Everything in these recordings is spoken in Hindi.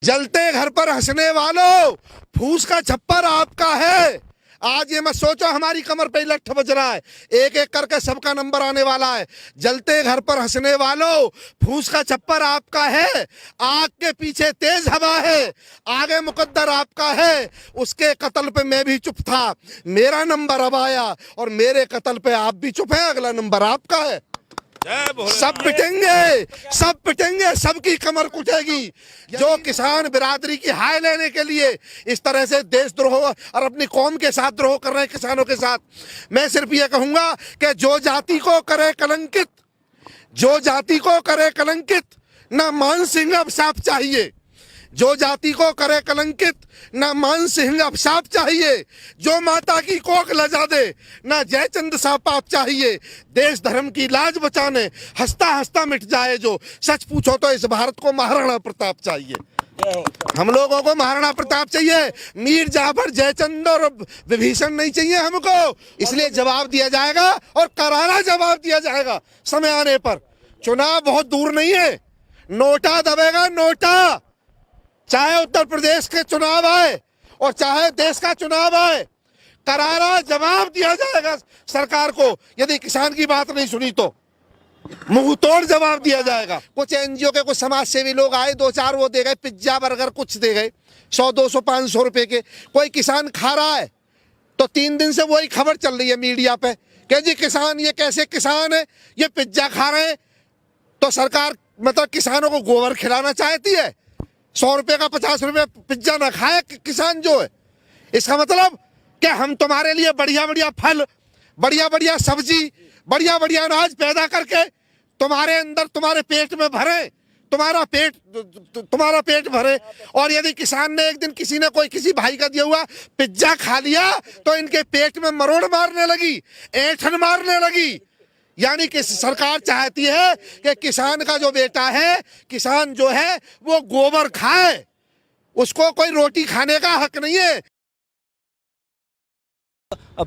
जलते घर पर हंसने वालों, फूस का छप्पर आपका है। आज ये मत सोचो हमारी कमर पे लठ बज रहा है, एक एक करके सबका नंबर आने वाला है। जलते घर पर हंसने वालों, फूस का छप्पर आपका है। आग के पीछे तेज हवा है, आगे मुकद्दर आपका है। उसके कत्ल पे मैं भी चुप था, मेरा नंबर अब आया और मेरे कत्ल पे आप भी चुप हैं, अगला नंबर आपका है। सब पिटेंगे, सब पिटेंगे, सबकी कमर कुटेगी। जो किसान बिरादरी की हाय लेने के लिए इस तरह से देशद्रोह और अपनी कौम के साथ द्रोह कर रहे हैं किसानों के साथ, मैं सिर्फ ये कहूंगा कि जो जाति को करे कलंकित, जो जाति को करे कलंकित, ना मान सिंह अभिशाप चाहिए। जो जाति को करे कलंकित, ना मान सिंह अभिशाप चाहिए। जो माता की कोख लजा दे, ना जयचंद सा पाप चाहिए। देश धर्म की लाज बचाने हंसता हंसता मिट जाए जो, सच पूछो तो इस भारत को महाराणा प्रताप चाहिए। हम लोगों को महाराणा प्रताप चाहिए, मीर जाफर, जयचंद और विभीषण नहीं चाहिए हमको। इसलिए जवाब दिया जाएगा और करारा जवाब दिया जाएगा समय आने पर। चुनाव बहुत दूर नहीं है, नोटा दबेगा, नोटा। चाहे उत्तर प्रदेश के चुनाव आए और चाहे देश का चुनाव आए, करारा जवाब दिया जाएगा सरकार को। यदि किसान की बात नहीं सुनी तो मुंह तोड़ जवाब दिया जाएगा। कुछ एनजीओ के कुछ समाज सेवी लोग आए, दो चार वो दे गए, पिज्जा बर्गर कुछ दे गए, 100 200 500 रुपए के। कोई किसान खा रहा है तो 3 दिन से वही खबर चल रही है मीडिया पे कि जी किसान, ये कैसे किसान है, ये पिज्जा खा रहे हैं। तो सरकार मतलब किसानों को गोबर खिलाना चाहती है। 100 रुपए का 50 रुपए पिज्जा ना खाए किसान जो है। इसका मतलब कि हम तुम्हारे लिए बढ़िया बढ़िया फल, बढ़िया बढ़िया सब्जी, बढ़िया बढ़िया अनाज पैदा करके तुम्हारे अंदर, तुम्हारे पेट में भरे, तुम्हारा पेट भरे। और यदि किसान ने एक दिन किसी ने कोई किसी भाई का दिया हुआ पिज्जा खा लिया तो इनके पेट में मरोड़ मारने लगी, ऐंठन मारने लगी। यानी कि सरकार चाहती है कि किसान का जो बेटा है, किसान जो है वो गोबर खाए, उसको कोई रोटी खाने का हक नहीं है।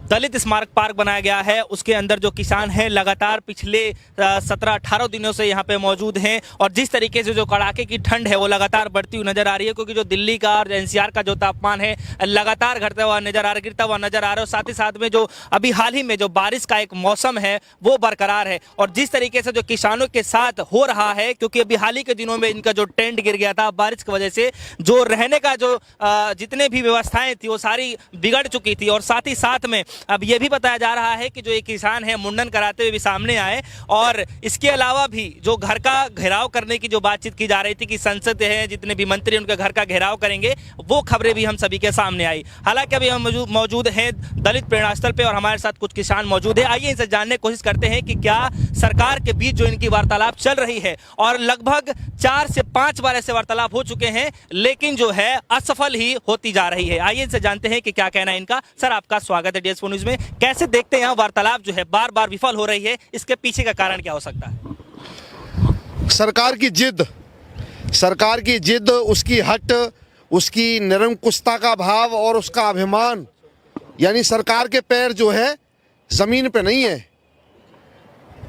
दलित स्मारक पार्क बनाया गया है, उसके अंदर जो किसान हैं लगातार पिछले 17-18 दिनों से यहाँ पे मौजूद हैं। और जिस तरीके से जो कड़ाके की ठंड है वो लगातार बढ़ती हुई नजर आ रही है, क्योंकि जो दिल्ली का और एनसीआर का जो तापमान है लगातार गिरता हुआ नजर आ रहा है। और साथ ही साथ में जो अभी हाल ही में जो बारिश का एक मौसम है वो बरकरार है। और जिस तरीके से जो किसानों के साथ हो रहा है, क्योंकि अभी हाल ही के दिनों में इनका जो टेंट गिर गया था बारिश की वजह से, जो रहने का जो जितने भी व्यवस्थाएं थी वो सारी बिगड़ चुकी थी। और साथ ही साथ में अब यह भी बताया जा रहा है कि जो एक किसान है मुंडन कराते हुए भी सामने आए। और इसके अलावा भी जो घर का घेराव करने की जो बातचीत की जा रही थी कि संसद है, जितने भी मंत्री उनके घर का घेराव करेंगे, वो खबरें भी हम सभी के सामने आई। हालांकि अभी हम मौजूद हैं दलित प्रेरणा स्थल पे और हमारे साथ कुछ किसान मौजूद है। आइए इनसे जानने की कोशिश करते हैं कि क्या सरकार के बीच जो इनकी वार्तालाप चल रही है, और लगभग 4 से 5 बार ऐसे वार्तालाप हो चुके हैं, लेकिन जो है असफल ही होती जा रही है। आइए इनसे जानते हैं कि क्या कहना है इनका। सर, आपका स्वागत है DS4 न्यूज में। कैसे देखते हैं वार्तालाप जो है बार बार विफल हो रही है, इसके पीछे का कारण क्या हो सकता है? सरकार की जिद, उसकी हट, उसकी निरंकुशता का भाव और उसका अभिमान। यानी सरकार के पैर जो है जमीन पे नहीं है।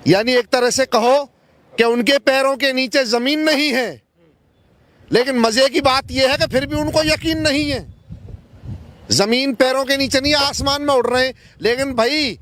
यानी एक तरह से कहो कि उनके पैरों के नीचे जमीन नहीं है। लेकिन मजे की बात यह है कि फिर भी उनको यकीन नहीं है। जमीन पैरों के नीचे नहीं, आसमान में उड़ रहे हैं। लेकिन भाई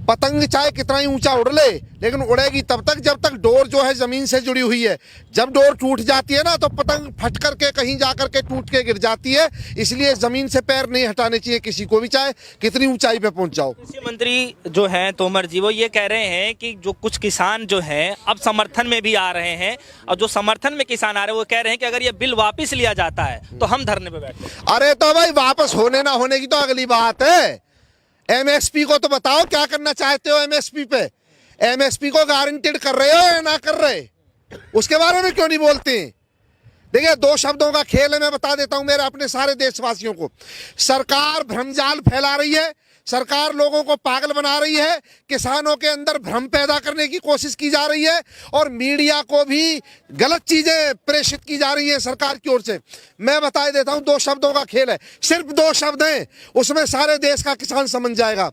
पतंग चाहे कितना ही ऊंचा उड़ ले, लेकिन उड़ेगी तब तक जब तक डोर जो है जमीन से जुड़ी हुई है। जब डोर टूट जाती है ना तो पतंग फट करके कहीं जा करके टूट के गिर जाती है। इसलिए जमीन से पैर नहीं हटाने चाहिए किसी को भी, चाहे कितनी ऊंचाई पे पहुंच जाओ। कृषि मंत्री जो हैं तोमर जी, वो ये कह रहे हैं कि जो कुछ किसान जो हैं अब समर्थन में भी आ रहे हैं, और जो समर्थन में किसान आ रहे हैं वो कह रहे हैं कि अगर ये बिल वापस लिया जाता है तो हम धरने पे बैठते हैं। अरे तो भाई वापस होने ना होने की तो अगली बात है। MSP को तो बताओ क्या करना चाहते हो। MSP पे MSP को गारंटेड कर रहे हो या ना कर रहे, उसके बारे में क्यों नहीं बोलते? देखिए, 2 शब्दों का खेल है, मैं बता देता हूं मेरे अपने सारे देशवासियों को। सरकार भ्रमजाल फैला रही है, सरकार लोगों को पागल बना रही है, किसानों के अंदर भ्रम पैदा करने की कोशिश की जा रही है, और मीडिया को भी गलत चीजें प्रेषित की जा रही है सरकार की ओर से। मैं बता देता हूं, 2 शब्दों का खेल है, सिर्फ 2 शब्द हैं, उसमें सारे देश का किसान समझ जाएगा।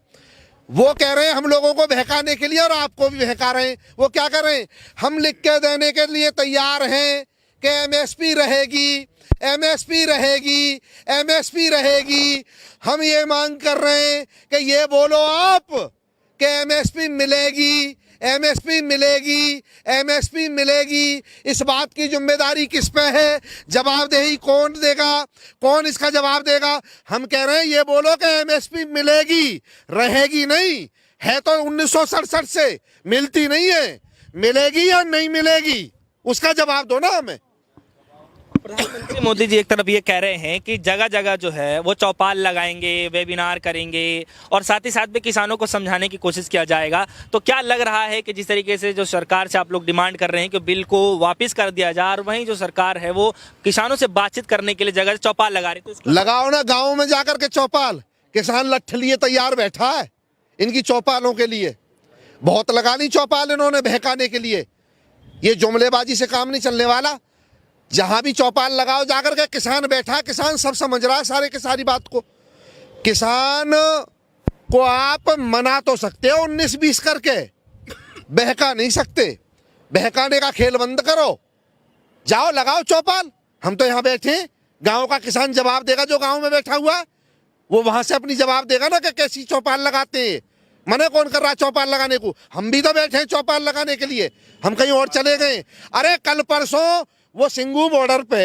वो कह रहे हैं हम लोगों को बहकाने के लिए और आपको भी बहका रहे हैं। वो क्या कर रहे हैं? हम लिख के देने के लिए तैयार हैं कि MSP रहेगी, एमएसपी रहेगी, एमएसपी रहेगी। हम ये मांग कर रहे हैं कि ये बोलो आप कि एमएसपी मिलेगी, एमएसपी मिलेगी, एमएसपी मिलेगी। इस बात की जिम्मेदारी किस पे है? जवाबदेही कौन देगा? कौन इसका जवाब देगा? हम कह रहे हैं ये बोलो कि एमएसपी मिलेगी, रहेगी नहीं है तो 1967 से मिलती नहीं है, मिलेगी या नहीं मिलेगी उसका जवाब दो ना हमें। प्रधानमंत्री मोदी जी एक तरफ ये कह रहे हैं कि जगह जगह जो है वो चौपाल लगाएंगे, वेबिनार करेंगे और साथ ही साथ में किसानों को समझाने की कोशिश किया जाएगा। तो क्या लग रहा है कि जिस तरीके से जो सरकार से आप लोग डिमांड कर रहे हैं कि बिल को वापस कर दिया जाए और वहीं जो सरकार है वो किसानों से बातचीत करने के लिए जगह चौपाल लगा रही, तो लगाओ ना गाँव में जाकर के चौपाल। किसान लठ लिए तैयार बैठा है इनकी चौपालों के लिए। बहुत लगा ली चौपाल इन्होंने बहकाने के लिए। ये जुमलेबाजी से काम नहीं चलने वाला। जहां भी चौपाल लगाओ जाकर के किसान बैठा, किसान सब समझ रहा है सारे की सारी बात को। किसान को आप मना तो सकते हो 19-20 करके, बहका नहीं सकते। बहकाने का खेल बंद करो, जाओ लगाओ चौपाल। हम तो यहाँ बैठे, गांव का किसान जवाब देगा। जो गांव में बैठा हुआ है वो वहां से अपनी जवाब देगा ना कि कैसी चौपाल लगाते हैं। मने कौन कर रहा है चौपाल लगाने को? हम भी तो बैठे हैं चौपाल लगाने के लिए, हम कहीं और चले गए। अरे कल परसों वो सिंगू बॉर्डर पे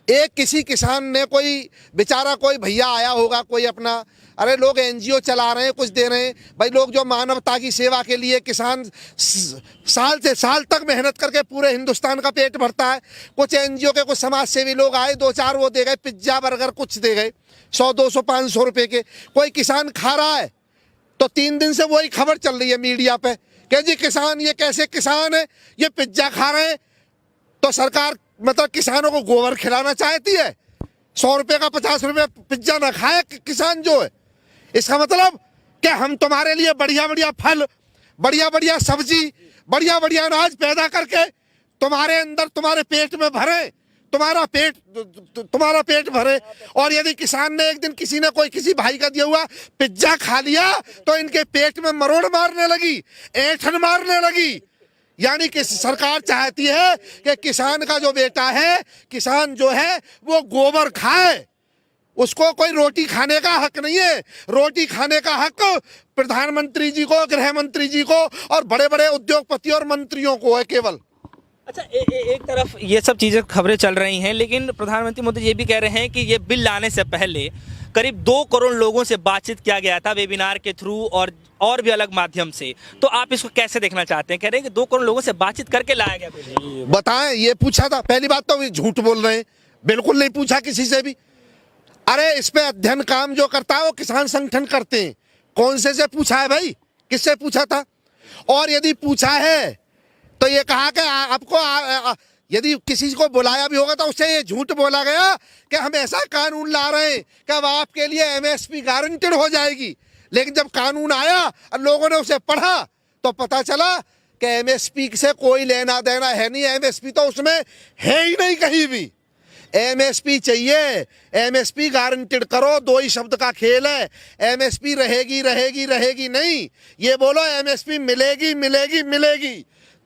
एक किसी किसान ने, कोई बेचारा कोई भैया आया होगा कोई अपना, अरे लोग एनजीओ चला रहे हैं, कुछ दे रहे हैं भाई, लोग जो मानवता की सेवा के लिए किसान साल से साल तक मेहनत करके पूरे हिंदुस्तान का पेट भरता है। कुछ एनजीओ के कुछ समाज सेवी लोग आए, 2-4 वो दे गए, पिज्जा बर्गर कुछ दे गए 100-200-500 रुपए के। कोई किसान खा रहा है तो 3 दिन से वही खबर चल रही है मीडिया पे कि जी किसान, ये कैसे किसान है, ये पिज्जा खा रहे हैं। तो सरकार मतलब किसानों को गोबर खिलाना चाहती है। 100 रुपए का 50 रुपए पिज्जा ना खाए किसान जो है। इसका मतलब कि हम तुम्हारे लिए बढ़िया बढ़िया फल, बढ़िया बढ़िया सब्जी, बढ़िया बढ़िया अनाज पैदा करके तुम्हारे अंदर, तुम्हारे पेट में भरे, तुम्हारा पेट भरे। और यदि किसान ने एक दिन किसी ने कोई किसी भाई का दिया हुआ पिज्जा खा लिया तो इनके पेट में मरोड़ मारने लगी, ऐंठन मारने लगी। यानी कि सरकार चाहती है कि किसान का जो बेटा है, किसान जो है वो गोबर खाए, उसको कोई रोटी खाने का हक नहीं है। रोटी खाने का हक प्रधानमंत्री जी को, गृह मंत्री जी को और बड़े बड़े उद्योगपतियों और मंत्रियों को है केवल। अच्छा, एक तरफ ये सब चीज़ें खबरें चल रही हैं, लेकिन प्रधानमंत्री मोदी ये भी कह रहे हैं कि ये बिल लाने से पहले करीब 2 करोड़ लोगों से बातचीत किया गया था वेबिनार के थ्रू और भी अलग माध्यम से। तो आप इसको कैसे देखना चाहते हैं? कह रहे हैं कि 2 करोड़ लोगों से बातचीत करके लाया गया बिल। बताएं, ये पूछा था? पहली बात तो झूठ बोल रहे हैं, बिल्कुल नहीं पूछा किसी से भी। अरे इस पे अध्ययन काम जो करता है वो किसान संगठन करते हैं। कौन से पूछा है भाई? किससे पूछा था? और यदि पूछा है तो ये कहा कि आपको यदि किसी को बुलाया भी होगा तो उससे ये झूठ बोला गया कि हम ऐसा कानून ला रहे हैं कि अब आपके लिए एमएसपी गारंटेड हो जाएगी। लेकिन जब कानून आया और लोगों ने उसे पढ़ा तो पता चला कि एमएसपी से कोई लेना देना है नहीं। एमएसपी तो उसमें है ही नहीं कहीं भी। एमएसपी चाहिए, एमएसपी गारंटेड करो, 2 ही शब्द का खेल है। एमएसपी रहेगी रहेगी रहेगी नहीं, ये बोलो एमएसपी मिलेगी मिलेगी मिलेगी,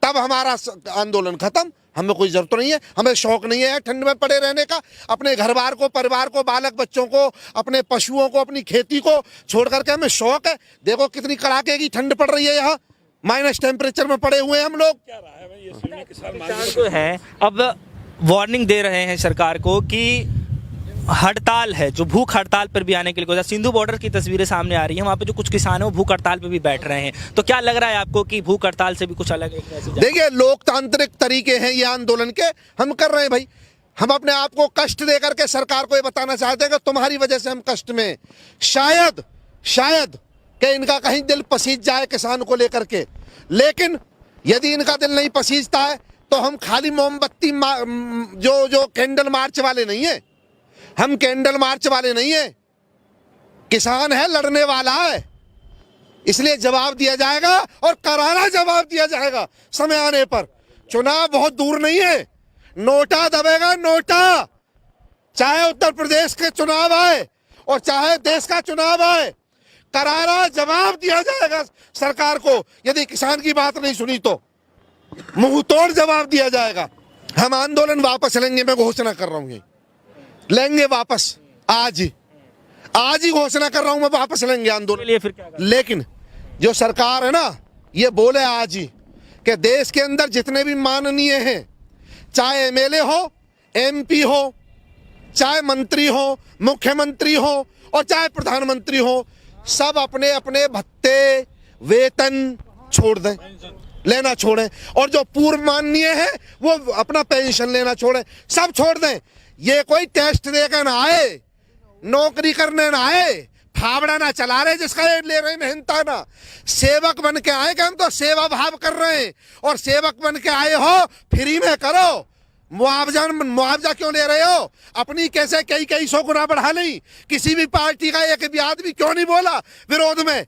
तब हमारा आंदोलन खत्म। हमें कोई जरूरत नहीं है, हमें शौक नहीं है ठंड में पड़े रहने का। अपने घर बार को, परिवार को, बालक बच्चों को, अपने पशुओं को, अपनी खेती को छोड़ करके हमें शौक है। देखो कितनी कड़ाके की ठंड पड़ रही है, यहाँ माइनस टेम्परेचर में पड़े हुए हैं हम लोग। किसान जो है अब वार्निंग दे रहे हैं सरकार को कि हड़ताल है, जो भूख हड़ताल पर भी आने के लिए। सिंधु बॉर्डर की तस्वीरें सामने आ रही हैं, वहाँ पे जो कुछ किसान हैं वो भूख हड़ताल पे भी बैठ रहे हैं। तो क्या लग रहा है आपको कि भूख हड़ताल से भी कुछ अलग है? देखिए, लोकतांत्रिक तरीके हैं ये आंदोलन के, हम कर रहे हैं भाई। हम अपने आप को कष्ट दे करके सरकार को ये बताना चाहते हैं कि तुम्हारी वजह से हम कष्ट में। शायद कि इनका कहीं दिल पसीज जाए किसान को लेकर के, लेकिन यदि इनका दिल नहीं पसीजता है तो हम खाली मोमबत्ती जो कैंडल मार्च वाले नहीं है। हम कैंडल मार्च वाले नहीं है। किसान है, लड़ने वाला है, इसलिए जवाब दिया जाएगा और करारा जवाब दिया जाएगा समय आने पर। चुनाव बहुत दूर नहीं है, नोटा दबेगा, नोटा। चाहे उत्तर प्रदेश के चुनाव आए और चाहे देश का चुनाव आए, करारा जवाब दिया जाएगा सरकार को। यदि किसान की बात नहीं सुनी तो मुंह तोड़ जवाब दिया जाएगा। हम आंदोलन वापस लेंगे, मैं घोषणा कर रहा हूँ। लेंगे वापस आज ही घोषणा कर रहा हूं मैं, वापस लेंगे के आंदोलन। लिए फिर क्या करें? लेकिन जो सरकार है ना, ये बोले आज ही कि देश के अंदर जितने भी माननीय हैं, चाहे एमएलए हो, एमपी हो, चाहे मंत्री हो, मुख्यमंत्री हो और चाहे प्रधानमंत्री हो, सब अपने अपने भत्ते वेतन छोड़ दें, लेना छोड़ें। और जो पूर्व माननीय है वो अपना पेंशन लेना छोड़ें, सब छोड़ दें। ये कोई टेस्ट देकर ना आए, नौकरी करने ना आए, फावड़ा ना चला रहे जिसका ये ले रहे मेहनता ना, सेवक बन के आए कि हम तो सेवा भाव कर रहे हैं। और सेवक बन के आए हो फ्री में करो, मुआवजा क्यों ले रहे हो? अपनी कैसे कई सौ गुना बढ़ा ली। किसी भी पार्टी का एक भी आदमी क्यों नहीं बोला विरोध में?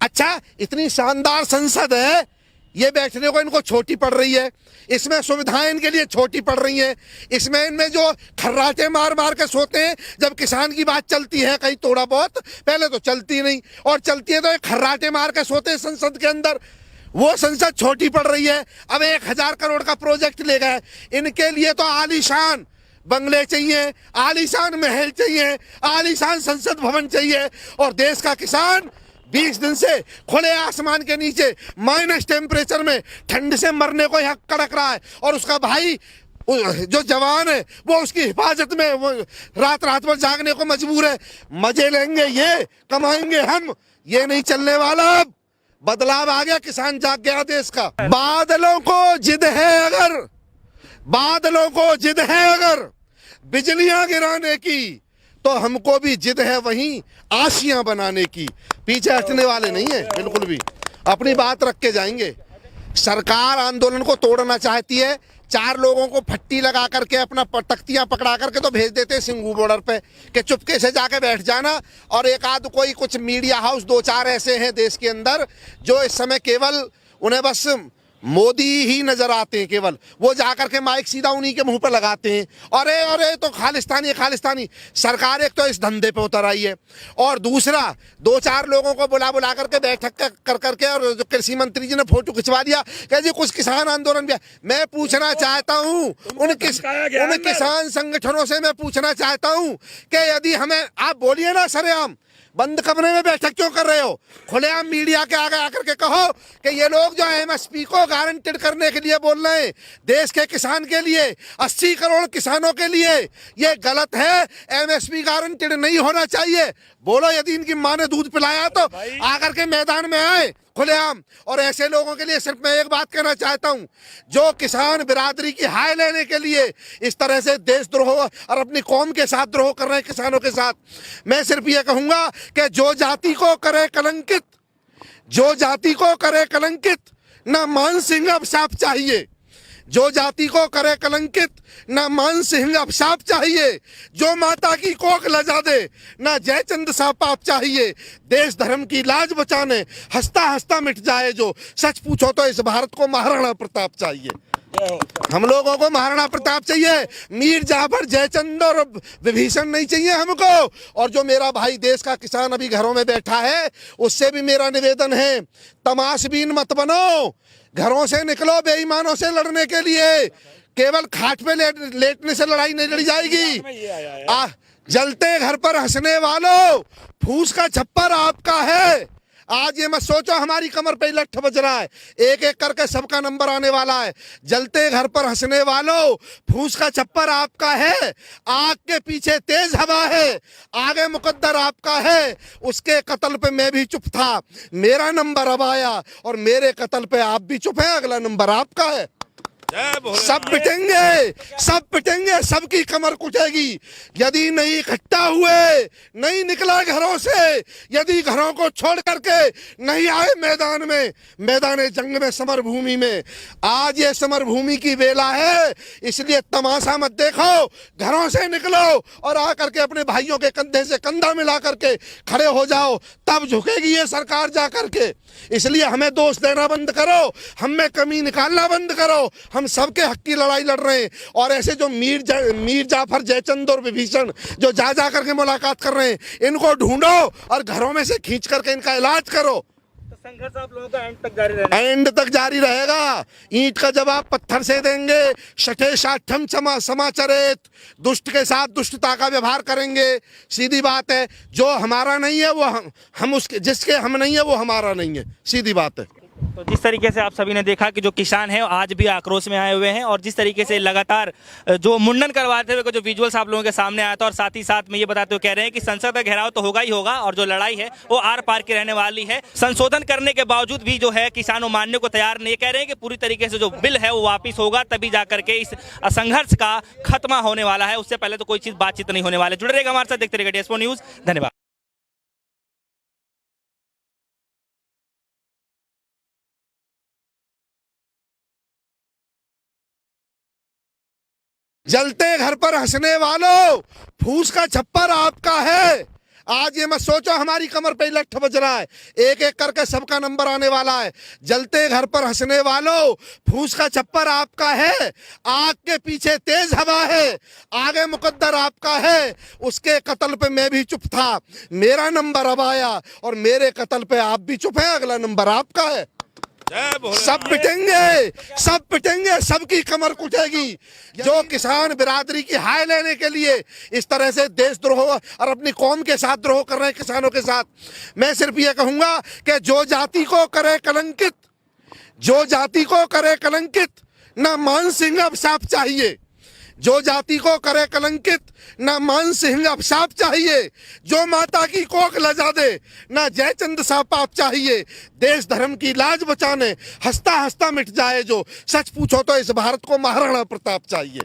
अच्छा, इतनी शानदार संसद है, ये बैठने को इनको छोटी पड़ रही है, इसमें सुविधाएं इनके लिए छोटी पड़ रही हैं, इसमें इनमें जो खर्राटे मार मार के सोते हैं। जब किसान की बात चलती है कहीं थोड़ा बहुत, पहले तो चलती नहीं, और चलती है तो ये खर्राटे मार के सोते हैं संसद के अंदर। वो संसद छोटी पड़ रही है। अब 1000 करोड़ का प्रोजेक्ट ले गए, इनके लिए तो आलीशान बंगले चाहिए, आलीशान महल चाहिए, आलीशान संसद भवन चाहिए। और देश का किसान 20 दिन से खुले आसमान के नीचे माइनस टेम्परेचर में ठंड से मरने को यहाँ कड़क रहा है, और उसका भाई जो जवान है वो उसकी हिफाजत में वो रात भर जागने को मजबूर है। मजे लेंगे ये, कमाएंगे हम, ये नहीं चलने वाला। अब बदलाव आ गया, किसान जाग गया देश का। बादलों को जिद है अगर बिजलियां गिराने की, तो हमको भी जिद है वहीं आशियां बनाने की। पीछे हटने वाले नहीं है बिल्कुल भी, अपनी बात रख के जाएंगे। सरकार आंदोलन को तोड़ना चाहती है, 4 लोगों को फट्टी लगा करके अपना तख्तियां पकड़ा करके तो भेज देते सिंगू बॉर्डर पे कि चुपके से जाके बैठ जाना। और एक आध कोई कुछ मीडिया हाउस 2-4 ऐसे हैं देश के अंदर जो इस समय केवल उन्हें बस मोदी ही नजर आते हैं, केवल वो जाकर के माइक सीधा उन्हीं के मुंह पे लगाते हैं। अरे तो खालिस्तानी सरकार एक तो इस धंधे पे उतर आई है, और दूसरा 2-4 लोगों को बुला करके बैठक कर करके, और जो कृषि मंत्री जी ने फोटो खिंचवा दिया कह जी कुछ किसान आंदोलन भी। मैं पूछना चाहता हूँ उन किसान संगठनों से, मैं पूछना चाहता हूँ कि यदि हमें, आप बोलिए ना सरेआम, बंद कमरे में बैठक क्यों कर रहे हो? खुलेआम मीडिया के आगे आकर के कहो कि ये लोग जो एमएसपी को गारंटेड करने के लिए बोल रहे हैं, देश के किसान के लिए, 80 करोड़ किसानों के लिए, ये गलत है। एमएसपी गारंटेड नहीं होना चाहिए। बोलो, यदि इनकी माँ ने दूध पिलाया तो आकर के मैदान में आए खुलेआम। और ऐसे लोगों के लिए सिर्फ मैं एक बात कहना चाहता हूं, जो किसान बिरादरी की हाय लेने के लिए इस तरह से देशद्रोह और अपनी कौम के साथ द्रोह कर रहे हैं किसानों के साथ, मैं सिर्फ ये कहूंगा कि जो जाति को करे कलंकित ना मान सिंह अभिशाप चाहिए। जो जाति को करे कलंकित ना मान सिंह अभिशाप चाहिए। जो माता की कोख लजा दे ना जयचंद सा पाप चाहिए। देश धर्म की लाज बचाने हंसता मिट जाए जो। सच पूछो तो इस भारत को महाराणा प्रताप चाहिए। हम लोगों को महाराणा प्रताप चाहिए, मीर जाफर, जयचंद और विभीषण नहीं चाहिए हमको। और जो मेरा भाई देश का किसान अभी घरों में बैठा है, उससे भी मेरा निवेदन है, तमाशबीन मत बनो, घरों से निकलो बेईमानों से लड़ने के लिए। केवल खाट पे लेटने से लड़ाई नहीं लड़ी जाएगी। जलते घर पर हंसने वालों, फूस का छप्पर आपका है। आज ये मत सोचो हमारी कमर पे लठ बज रहा है, एक एक करके सबका नंबर आने वाला है। जलते घर पर हंसने वालों, फूस का छप्पर आपका है। आग के पीछे तेज हवा है, आगे मुकद्दर आपका है। उसके कत्ल पे मैं भी चुप था, मेरा नंबर अब आया, और मेरे कत्ल पे आप भी चुप हैं, अगला नंबर आपका है। सब पिटेंगे, सबकी कमर कुटेगी। यदि नहीं इकट्ठा हुए, नहीं निकला घरों से, यदि घरों को छोड़ करके नहीं आए मैदान जंग में, समर भूमि में, आज ये समर भूमि की बेला है। इसलिए तमाशा मत देखो, घरों से निकलो और आकर के अपने भाइयों के कंधे से कंधा मिला करके खड़े हो जाओ, तब झुकेगी ये सरकार जा करके। इसलिए हमें दोष देना बंद करो, हम में कमी निकालना बंद करो। हम सबके हक की लड़ाई लड़ रहे हैं। और ऐसे जो मीर जाफर, जयचंद और विभीषण जो जा करके मुलाकात कर रहे हैं, इनको ढूंढो और घरों में से खींच करके इनका इलाज करो। संघर्ष आप लोगों का एंड तक जारी रहेगा? एंड तक जारी रहेगा। ईंट का जवाब पत्थर से देंगे। शठे साठम समाचरित, दुष्ट के साथ दुष्टता का व्यवहार करेंगे। सीधी बात है, जो हमारा नहीं है वो हम उसके, जिसके हम नहीं है वो हमारा नहीं है, सीधी बात है। तो जिस तरीके से आप सभी ने देखा कि जो किसान हैं आज भी आक्रोश में आए हुए हैं, और जिस तरीके से लगातार जो मुंडन करवाते हुए जो विजुअल्स आप लोगों के सामने आया था, और साथ ही साथ में ये बताते हुए कह रहे हैं कि संसद का घेराव तो होगा ही होगा, और जो लड़ाई है वो आर पार की रहने वाली है। संशोधन करने के बावजूद भी जो है किसान मानने को तैयार नहीं, कह रहे हैं कि पूरी तरीके से जो बिल है वो वापिस होगा, तभी जाकर के इस संघर्ष का खत्मा होने वाला है। उससे पहले तो कोई चीज बातचीत नहीं होने वाली। जुड़े रहेगा हमारे साथ, देखते रहिएगा डीएस न्यूज। धन्यवाद। जलते घर पर हंसने वालों, फूस का छप्पर आपका है। आज ये मत सोचो हमारी कमर पे लठ बज रहा है, एक एक करके सबका नंबर आने वाला है। जलते घर पर हंसने वालों, फूस का छप्पर आपका है। आग के पीछे तेज हवा है, आगे मुकद्दर आपका है। उसके कत्ल पे मैं भी चुप था, मेरा नंबर अब आया, और मेरे कत्ल पे आप भी चुप हैं, अगला नंबर आपका है। सब पिटेंगे, सब पिटेंगे, सबकी कमर कुटेगी। जो किसान बिरादरी की हाय लेने के लिए इस तरह से देशद्रोह और अपनी कौम के साथ द्रोह कर रहे हैं, किसानों के साथ, मैं सिर्फ ये कहूंगा कि जो जाति को करे कलंकित, जो जाति को करे कलंकित, ना मान सिंह अभिशाप चाहिए। जो जाति को करे कलंकित, ना मान सिंह अभिशाप चाहिए। जो माता की कोख लजा दे, ना जयचंद सा पाप चाहिए। देश धर्म की लाज बचाने हंसता हंसता मिट जाए जो, सच पूछो तो इस भारत को महाराणा प्रताप चाहिए।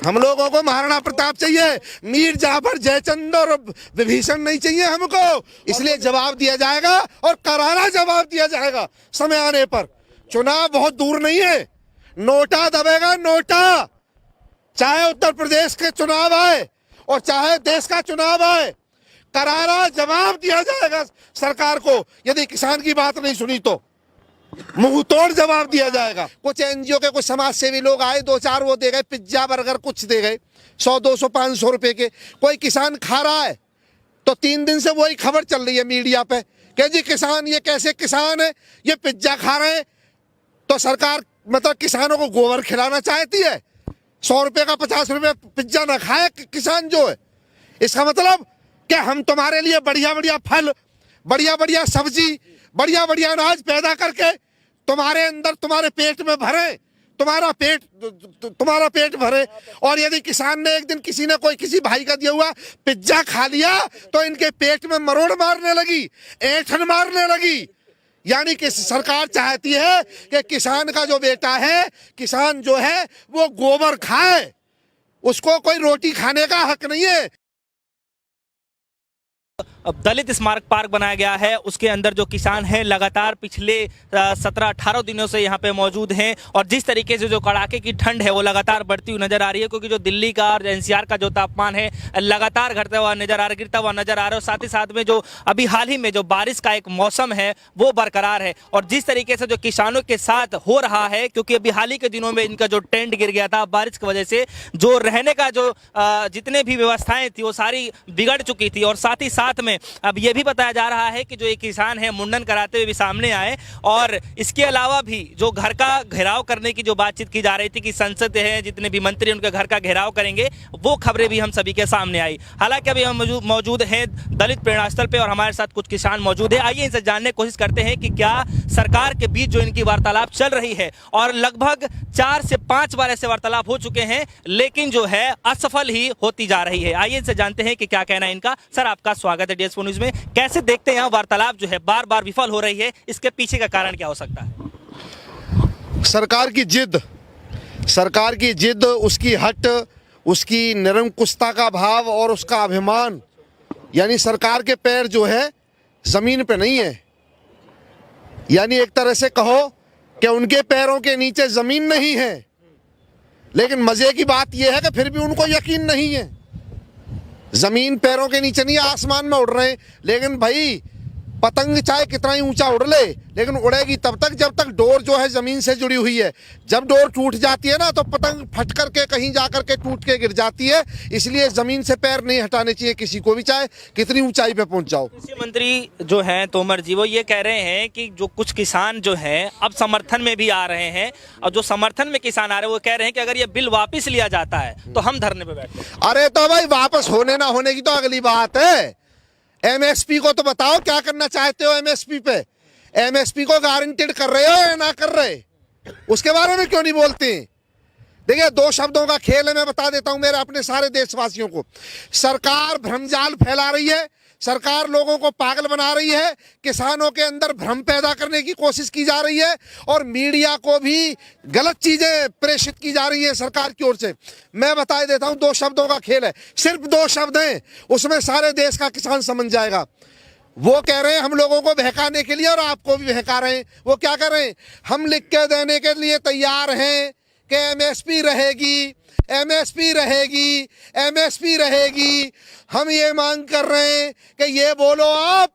हम लोगों को महाराणा प्रताप चाहिए, मीर जाफर, जयचंद और विभीषण नहीं चाहिए हमको। इसलिए जवाब दिया जाएगा, और करारा जवाब दिया जाएगा समय आने पर। चुनाव बहुत दूर नहीं है, नोटा दबेगा, नोटा। चाहे उत्तर प्रदेश के चुनाव आए और चाहे देश का चुनाव आए, करारा जवाब दिया जाएगा सरकार को। यदि किसान की बात नहीं सुनी तो मुंह तोड़ जवाब दिया जाएगा। कुछ एनजीओ के कुछ समाज सेवी लोग आए, 2-4 वो दे गए, पिज्जा बर्गर कुछ दे गए, 100-200 500 रुपए के। कोई किसान खा रहा है तो 3 दिन से वही खबर चल रही है मीडिया पे कि जी किसान, ये कैसे किसान है, ये पिज्जा खा रहे हैं। तो सरकार मतलब किसानों को गोबर खिलाना चाहती है। 100 रुपए का 50 रुपए पिज्जा ना खाए किसान जो है। इसका मतलब कि हम तुम्हारे लिए बढ़िया बढ़िया फल, बढ़िया बढ़िया सब्जी, बढ़िया बढ़िया अनाज पैदा करके तुम्हारे अंदर, तुम्हारे पेट में भरे, तुम्हारा पेट भरे। और यदि किसान ने एक दिन किसी भाई का दिया हुआ पिज्जा खा लिया तो इनके पेट में मरोड़ मारने लगी, ऐंठन मारने लगी। यानी कि सरकार चाहती है कि किसान का जो बेटा है, किसान जो है वो गोबर खाए, उसको कोई रोटी खाने का हक नहीं है। अब दलित स्मारक पार्क बनाया गया है, उसके अंदर जो किसान हैं लगातार पिछले 17-18 दिनों से यहाँ पे मौजूद हैं, और जिस तरीके से जो कड़ाके की ठंड है वो लगातार बढ़ती हुई नजर आ रही है, क्योंकि जो दिल्ली का और एनसीआर का जो तापमान है लगातार घटता हुआ नजर आ रहा है, गिरता हुआ नजर आ रहा है। और साथ ही साथ में जो अभी हाल ही में जो बारिश का एक मौसम है वो बरकरार है, और जिस तरीके से जो किसानों के साथ हो रहा है, क्योंकि अभी हाल ही के दिनों में इनका जो टेंट गिर गया था बारिश की वजह से, जो रहने का जो जितने भी व्यवस्थाएं थी वो सारी बिगड़ चुकी थी। और साथ ही साथ में अब यह भी बताया जा रहा है कि जो एक किसान है मुंडन कराते हुए भी सामने आए, और इसके अलावा भी जो घर का घेराव करने की जो बातचीत की जा रही थी कि संसद है, जितने भी मंत्री उनके घर का घेराव करेंगे, वो खबरें भी हम सभी के सामने आई। हालांकि अभी हम मौजूद हैं दलित प्रेरणा स्थल पे, और हमारे साथ कुछ किसान मौजूद है। आइए इनसे जानने की कोशिश करते हैं कि क्या सरकार के बीच जो इनकी वार्तालाप चल रही है, और लगभग 4 से 5 बार ऐसे वार्तालाप हो चुके हैं, लेकिन जो है असफल ही होती जा रही है। आइए इनसे जानते हैं कि क्या कहना है इनका। सर, आपका स्वागत है डीएस न्यूज में। कैसे देखते हैं यहाँ वार्तालाप जो है बार बार विफल हो रही है, इसके पीछे का कारण क्या हो सकता है? सरकार की जिद, उसकी हट, उसकी निरंकुशता का भाव और उसका अभिमान। यानी सरकार के पैर जो है जमीन पे नहीं है। यानी एक तरह से कहो कि उनके पैरों के नीचे जमीन नहीं है। लेकिन मजे की बात यह है कि फिर भी उनको यकीन नहीं है। जमीन पैरों के नीचे नहीं, आसमान में उड़ रहे हैं। लेकिन भाई पतंग चाहे कितना ही ऊंचा उड़ ले, लेकिन उड़ेगी तब तक जब तक डोर जो है जमीन से जुड़ी हुई है। जब डोर टूट जाती है ना, तो पतंग फट करके कहीं जा करके टूट के गिर जाती है। इसलिए जमीन से पैर नहीं हटाने चाहिए किसी को भी, चाहे कितनी ऊंचाई पे पहुंच जाओ। कृषि मंत्री जो हैं तोमर जी, वो ये कह रहे हैं कि जो कुछ किसान जो हैं अब समर्थन में भी आ रहे हैं, और जो समर्थन में किसान आ रहे हैं वो कह रहे हैं कि अगर ये बिल वापस लिया जाता है तो हम धरने पे बैठते हैं। अरे तो भाई वापस होने ना होने की तो अगली बात है। एमएसपी को तो बताओ क्या करना चाहते हो। एमएसपी पे, एमएसपी को गारंटेड कर रहे हो या ना कर रहे, उसके बारे में क्यों नहीं बोलते। देखिए, दो शब्दों का खेल है, मैं बता देता हूं मेरे अपने सारे देशवासियों को। सरकार भ्रमजाल फैला रही है, सरकार लोगों को पागल बना रही है, किसानों के अंदर भ्रम पैदा करने की कोशिश की जा रही है, और मीडिया को भी गलत चीजें प्रेषित की जा रही है सरकार की ओर से। मैं बता देता हूं, दो शब्दों का खेल है, सिर्फ दो शब्द हैं, उसमें सारे देश का किसान समझ जाएगा। वो कह रहे हैं हम लोगों को बहकाने के लिए, और आपको भी बहका रहे हैं। वो क्या कर रहे हैं, हम लिख के देने के लिए तैयार हैं कि एमएसपी रहेगी, एमएसपी रहेगी, एमएसपी रहेगी। हम ये मांग कर रहे हैं कि ये बोलो आप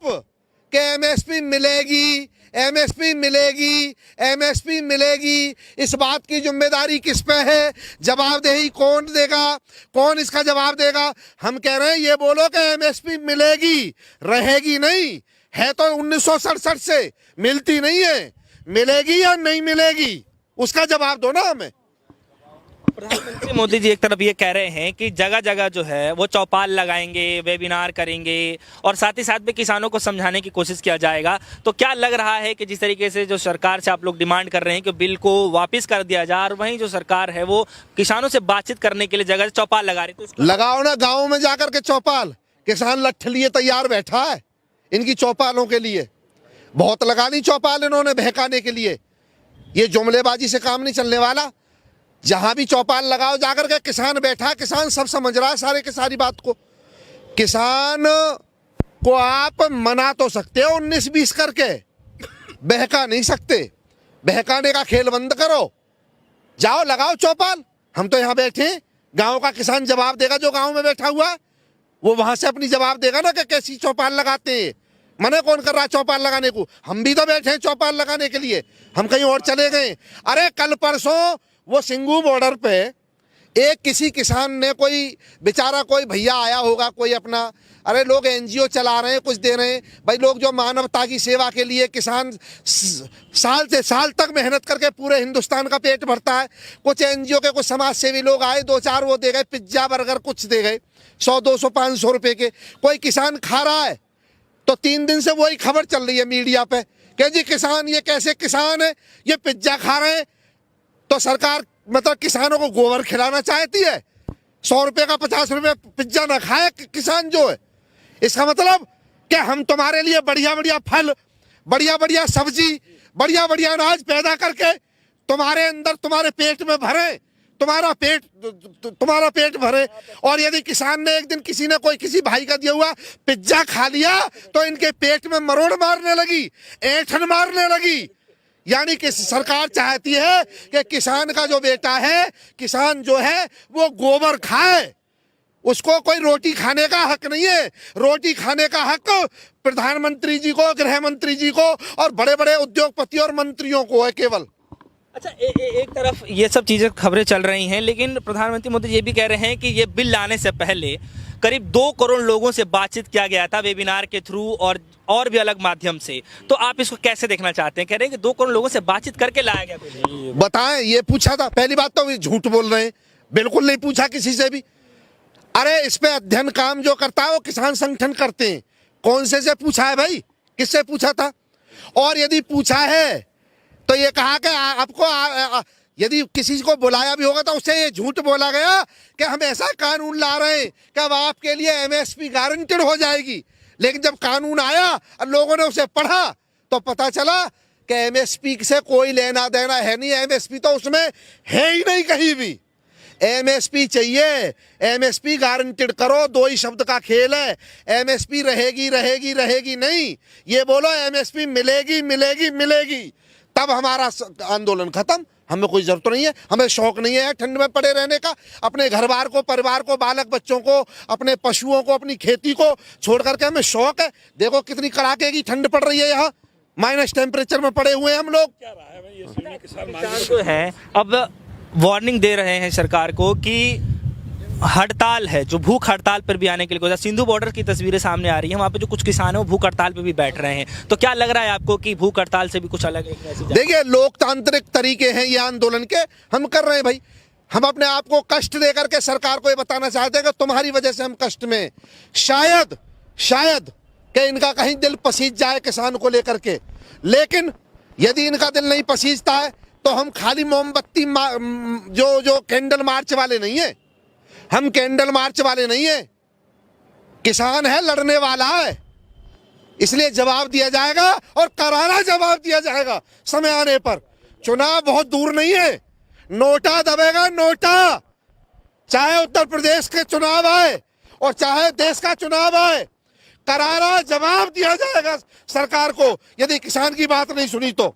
कि एमएसपी मिलेगी, एमएसपी मिलेगी, एमएसपी मिलेगी। इस बात की जिम्मेदारी किस पे है, जवाबदेही कौन देगा, कौन इसका जवाब देगा। हम कह रहे हैं ये बोलो कि एमएसपी मिलेगी, रहेगी नहीं है। तो 1967 से मिलती नहीं है, मिलेगी या नहीं मिलेगी, उसका जवाब दो ना हमें। प्रधानमंत्री मोदी जी एक तरफ ये कह रहे हैं कि जगह जगह जो है वो चौपाल लगाएंगे, वेबिनार करेंगे, और साथ ही साथ में किसानों को समझाने की कोशिश किया जाएगा। तो क्या लग रहा है कि जिस तरीके से जो सरकार से आप लोग डिमांड कर रहे हैं कि बिल को वापस कर दिया जाए, और वहीं जो सरकार है वो किसानों से बातचीत करने के लिए जगह चौपाल लगा रही है, तो लगाओ ना गाँव में जाकर के चौपाल। किसान लठ लिए तैयार बैठा है इनकी चौपालों के लिए। बहुत लगा ली चौपाल इन्होंने बहकाने के लिए। ये जुमलेबाजी से काम नहीं चलने वाला। जहां भी चौपाल लगाओ जाकर के, किसान बैठा, किसान सब समझ रहा है सारे की सारी बात को। किसान को आप मना तो सकते हो 19-20 करके, बहका नहीं सकते। बहकाने का खेल बंद करो, जाओ लगाओ चौपाल। हम तो यहाँ बैठे, गांव का किसान जवाब देगा, जो गांव में बैठा हुआ है वो वहां से अपनी जवाब देगा ना कि कैसी चौपाल लगाते हैं। मने कौन कर रहा है चौपाल लगाने को, हम भी तो बैठे हैं चौपाल लगाने के लिए, हम कहीं और चले गए। अरे कल परसों वो सिंगू बॉर्डर पे एक किसी किसान ने, कोई बेचारा कोई भैया आया होगा कोई अपना, अरे लोग एनजीओ चला रहे हैं, कुछ दे रहे हैं भाई, लोग जो मानवता की सेवा के लिए, किसान साल से साल तक मेहनत करके पूरे हिंदुस्तान का पेट भरता है। कुछ एनजीओ के कुछ समाज सेवी लोग आए, 2-4 वो दे गए, पिज्जा बर्गर कुछ दे गए, 100-200 500 रुपए के। कोई किसान खा रहा है तो 3 दिन से वही खबर चल रही है मीडिया पे कि जी किसान, ये कैसे किसान है, ये पिज्जा खा रहे हैं। तो सरकार मतलब किसानों को गोबर खिलाना चाहती है, 100 रुपए का 50 रुपए पिज्जा ना खाए किसान जो है। इसका मतलब कि हम तुम्हारे लिए बढ़िया बढ़िया फल, बढ़िया बढ़िया सब्जी, बढ़िया बढ़िया अनाज पैदा करके तुम्हारे अंदर, तुम्हारे पेट में भरे, तुम्हारा पेट भरे। और यदि किसान ने एक दिन किसी ने, कोई किसी भाई का दिया हुआ पिज्जा खा लिया, तो इनके पेट में मरोड़ मारने लगी, ऐंठन मारने लगी। यानी कि सरकार चाहती है कि किसान का जो बेटा है, किसान जो है वो गोबर खाए, उसको कोई रोटी खाने का हक नहीं है। रोटी खाने का हक प्रधानमंत्री जी को, गृह मंत्री जी को और बड़े बड़े उद्योगपति और मंत्रियों को है केवल। अच्छा, एक तरफ ये सब चीज़ें खबरें चल रही हैं, लेकिन प्रधानमंत्री मोदी ये भी कह रहे हैं कि ये बिल लाने से पहले करीब 2 करोड़ लोगों से बातचीत किया गया था, वेबिनार के थ्रू और भी अलग माध्यम से। तो आप इसको कैसे देखना चाहते हैं? कह रहे हैं कि 2 करोड़ लोगों से बातचीत करके लाया गया बिल। बताएं, ये पूछा था? पहली बात तो झूठ बोल रहे हैं, बिल्कुल नहीं पूछा किसी से भी। अरे इस पे अध्ययन काम जो करता है वो किसान संगठन करते हैं। कौन से पूछा है भाई, किससे पूछा था? और यदि पूछा है तो ये कहा कि आपको यदि किसी को बुलाया भी होगा तो उससे ये झूठ बोला गया कि हम ऐसा कानून ला रहे हैं कि अब आपके लिए एमएसपी गारंटेड हो जाएगी। लेकिन जब कानून आया और लोगों ने उसे पढ़ा तो पता चला कि एमएसपी से कोई लेना देना है नहीं, एमएसपी तो उसमें है ही नहीं कहीं भी। एमएसपी चाहिए, एमएसपी गारंटेड करो, 2 ही शब्द का खेल है। एमएसपी रहेगी रहेगी रहेगी नहीं, ये बोलो एमएसपी मिलेगी मिलेगी मिलेगी, तब हमारा आंदोलन खत्म। हमें कोई जरूरत नहीं है, हमें शौक नहीं है ठंड में पड़े रहने का। अपने घर बार को, परिवार को, बालक बच्चों को, अपने पशुओं को, अपनी खेती को छोड़ करके हमें शौक है। देखो कितनी कड़ाके की ठंड पड़ रही है, यहाँ माइनस टेम्परेचर में पड़े हुए हैं हम लोग। किसान जो है अब वार्निंग दे रहे हैं सरकार को कि हड़ताल है, जो भूख हड़ताल पर भी आने के लिए, सिंधु बॉर्डर की तस्वीरें सामने आ रही हैं, वहाँ पे जो कुछ किसान हैं वो भूख हड़ताल पे भी बैठ रहे हैं। तो क्या लग रहा है आपको कि भूख हड़ताल से भी कुछ अलग है? देखिए लोकतांत्रिक तरीके हैं ये आंदोलन के, हम कर रहे हैं भाई। हम अपने आप को कष्ट दे करके सरकार को ये बताना चाहते हैं कि तुम्हारी वजह से हम कष्ट में। शायद कि इनका कहीं दिल पसीज जाए किसान को लेकर के, लेकिन यदि इनका दिल नहीं पसीजता है तो हम खाली मोमबत्ती जो कैंडल मार्च वाले नहीं है, हम कैंडल मार्च वाले नहीं है। किसान है, लड़ने वाला है, इसलिए जवाब दिया जाएगा और करारा जवाब दिया जाएगा समय आने पर। चुनाव बहुत दूर नहीं है, नोटा दबेगा, नोटा। चाहे उत्तर प्रदेश के चुनाव आए और चाहे देश का चुनाव आए, करारा जवाब दिया जाएगा सरकार को। यदि किसान की बात नहीं सुनी तो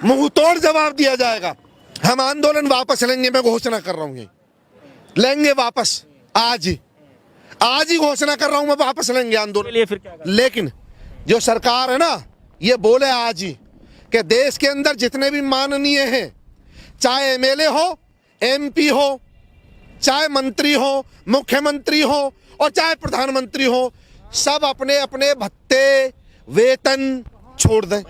मुंह तोड़ जवाब दिया जाएगा। हम आंदोलन वापस लेंगे, मैं घोषणा कर रहा हूं, लेंगे वापस। आज ही घोषणा कर रहा हूं मैं, वापस लेंगे आंदोलन। फिर क्या करें? लेकिन जो सरकार है ना, ये बोले आज ही कि देश के अंदर जितने भी माननीय हैं, चाहे एमएलए हो, एमपी हो, चाहे मंत्री हो, मुख्यमंत्री हो और चाहे प्रधानमंत्री हो, सब अपने अपने भत्ते वेतन छोड़ दें,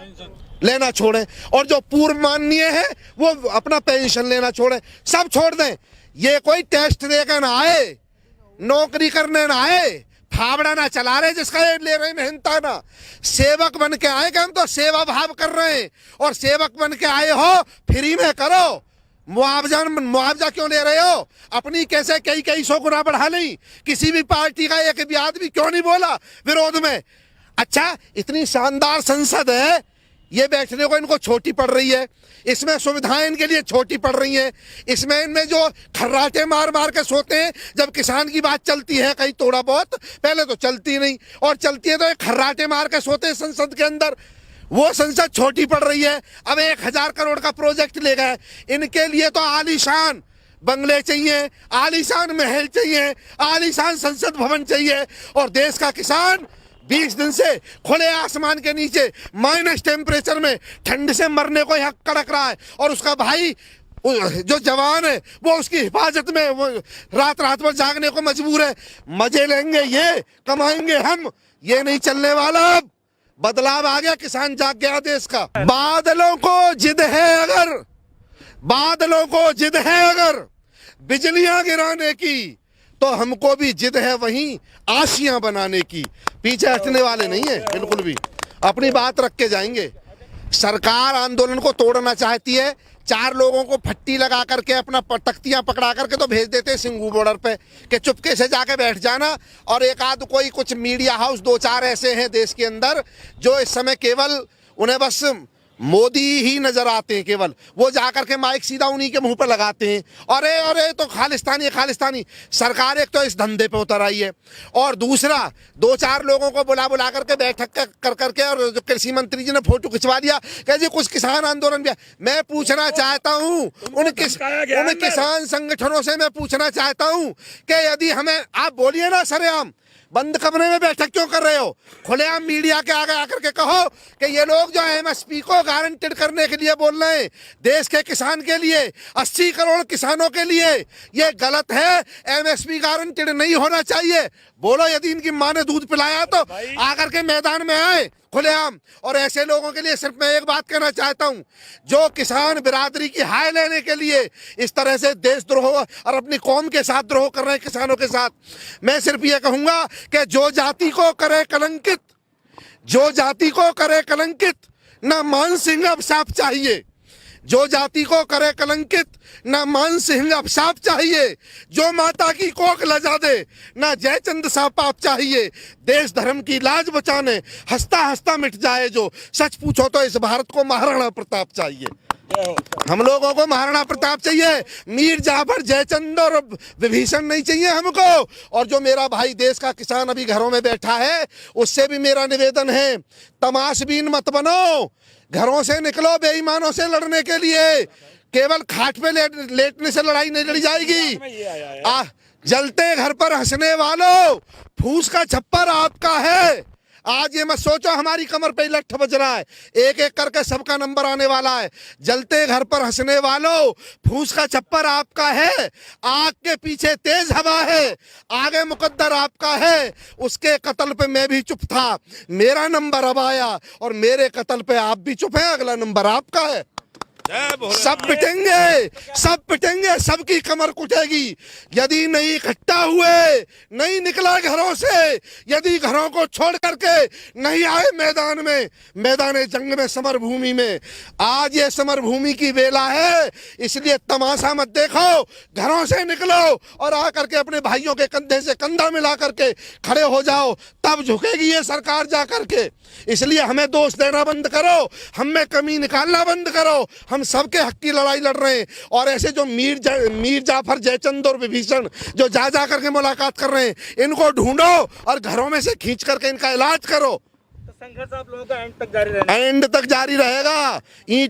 लेना छोड़ें। और जो पूर्व माननीय है वो अपना पेंशन लेना छोड़ें, सब छोड़ दें। ये कोई टेस्ट देकर ना आए, नौकरी करने ना आए, फावड़ा ना चला रहे जिसका ये ले रहे मेहनता ना। सेवक बन के आए कि हम तो सेवा भाव कर रहे हैं, और सेवक बन के आए हो फ्री में करो। मुआवजा क्यों ले रहे हो? अपनी कैसे कई 100 गुना बढ़ा ली। किसी भी पार्टी का एक भी आदमी क्यों नहीं बोला विरोध में? अच्छा, इतनी शानदार संसद है, ये बैठने को इनको छोटी पड़ रही है, इसमें सुविधाएं इनके लिए छोटी पड़ रही हैं, इसमें इनमें जो खर्राटे मार मार के सोते हैं जब किसान की बात चलती है कहीं थोड़ा बहुत, पहले तो चलती नहीं, और चलती है तो एक खर्राटे मार के सोते हैं संसद के अंदर। वो संसद छोटी पड़ रही है। अब 1000 करोड़ का प्रोजेक्ट ले गए, इनके लिए तो आलीशान बंगले चाहिए, आलीशान महल चाहिए, आलीशान संसद भवन चाहिए। और देश का किसान 20 दिन से खुले आसमान के नीचे माइनस टेम्परेचर में ठंड से मरने को यहाँ कड़क रहा है, और उसका भाई जो जवान है वो उसकी हिफाजत में वो रात रात भर जागने को मजबूर है। मजे लेंगे ये, कमाएंगे हम, ये नहीं चलने वाला। अब बदलाव आ गया, किसान जाग गया देश का। बादलों को जिद है अगर बिजलियां गिराने की, तो हमको भी जिद है वहीं आशियां बनाने की। पीछे हटने वाले नहीं है बिल्कुल भी, अपनी बात रख के जाएंगे। सरकार आंदोलन को तोड़ना चाहती है, 4 लोगों को फट्टी लगा करके अपना तख्तियां पकड़ा करके तो भेज देते हैं सिंघू बॉर्डर पे कि चुपके से जाके बैठ जाना। और एक आध कोई कुछ मीडिया हाउस 2-4 ऐसे हैं देश के अंदर जो इस समय केवल उन्हें बस मोदी ही नजर आते हैं, केवल वो जाकर के माइक सीधा उन्हीं के मुंह पर लगाते हैं। अरे तो खालिस्तानी सरकार एक तो इस धंधे पे उतर आई है, और दूसरा 2-4 लोगों को बुला करके बैठक कर करके, और जो कृषि मंत्री जी ने फोटो खिंचवा दिया कि जी कुछ किसान आंदोलन भी। मैं पूछना चाहता हूं उन किसान संगठनों से, मैं पूछना चाहता हूं कि यदि हमें, आप बोलिए ना सरेआम, बंद कमरे में बैठक क्यों कर रहे हो? खुलेआम मीडिया के आगे आकर के कहो कि ये लोग जो एमएसपी को गारंटेड करने के लिए बोल रहे हैं, देश के किसान के लिए, 80 करोड़ किसानों के लिए, ये गलत है। एमएसपी गारंटेड नहीं होना चाहिए। बोलो, यदि इनकी माँ ने दूध पिलाया तो आकर के मैदान में आए खुलेआम। और ऐसे लोगों के लिए सिर्फ मैं एक बात कहना चाहता हूं, जो किसान बिरादरी की हाय लेने के लिए इस तरह से देशद्रोह और अपनी कौम के साथ द्रोह कर रहे हैं किसानों के साथ, मैं सिर्फ ये कहूंगा कि जो जाति को करे कलंकित, ना मान सिंह अभिशाप चाहिए। जो जाति को करे कलंकित, ना मान सिंह अभिशाप चाहिए। जो माता की कोख लजा दे, ना जयचंद सा पाप चाहिए। देश धर्म की लाज बचाने हंसता हंसता मिट जाए जो। सच पूछो तो इस भारत को महाराणा प्रताप चाहिए। हम लोगों को महाराणा प्रताप चाहिए, मीर जाफर, जयचंद और विभीषण नहीं चाहिए हमको। और जो मेरा भाई देश का किसान अभी घरों में बैठा है, उससे भी मेरा निवेदन है, तमाशबीन मत बनो, घरों से निकलो बेईमानों से लड़ने के लिए। केवल खाट पे लेटने से लड़ाई नहीं लड़ी जाएगी। जलते घर पर हंसने वालों, फूस का छप्पर आपका है। आज ये मत सोचो हमारी कमर पे लठ बज रहा है, एक एक करके सबका नंबर आने वाला है। जलते घर पर हंसने वालों, फूस का छप्पर आपका है। आग के पीछे तेज हवा है, आगे मुकद्दर आपका है। उसके कत्ल पे मैं भी चुप था, मेरा नंबर अब आया और मेरे कत्ल पे आप भी चुप हैं, अगला नंबर आपका है। सब पिटेंगे, सब पिटेंगे, सबकी कमर कुटेगी। यदि नहीं इकट्ठा हुए, नहीं निकला घरों से, यदि घरों को छोड़ करके नहीं आए मैदान में, मैदान जंग में, समर भूमि में, आज ये समर भूमि की वेला है। इसलिए तमाशा मत देखो, घरों से निकलो और आकर के अपने भाइयों के कंधे से कंधा मिला करके खड़े हो जाओ, तब झुकेगी ये सरकार जा करके। इसलिए हमें दोष देना बंद करो, हम में कमी निकालना बंद करो। हम सबके हक की लड़ाई लड़ रहे हैं। और ऐसे जो मीर जाफर, जयचंद और विभीषण जो जा करके मुलाकात कर रहे हैं, इनको ढूंढो और घरों में से खींच करके इनका इलाज करो। तो संघर्ष आप लोगों का एंड तक जारी रहेगा। एंड तक जारी रहेगा। ईंट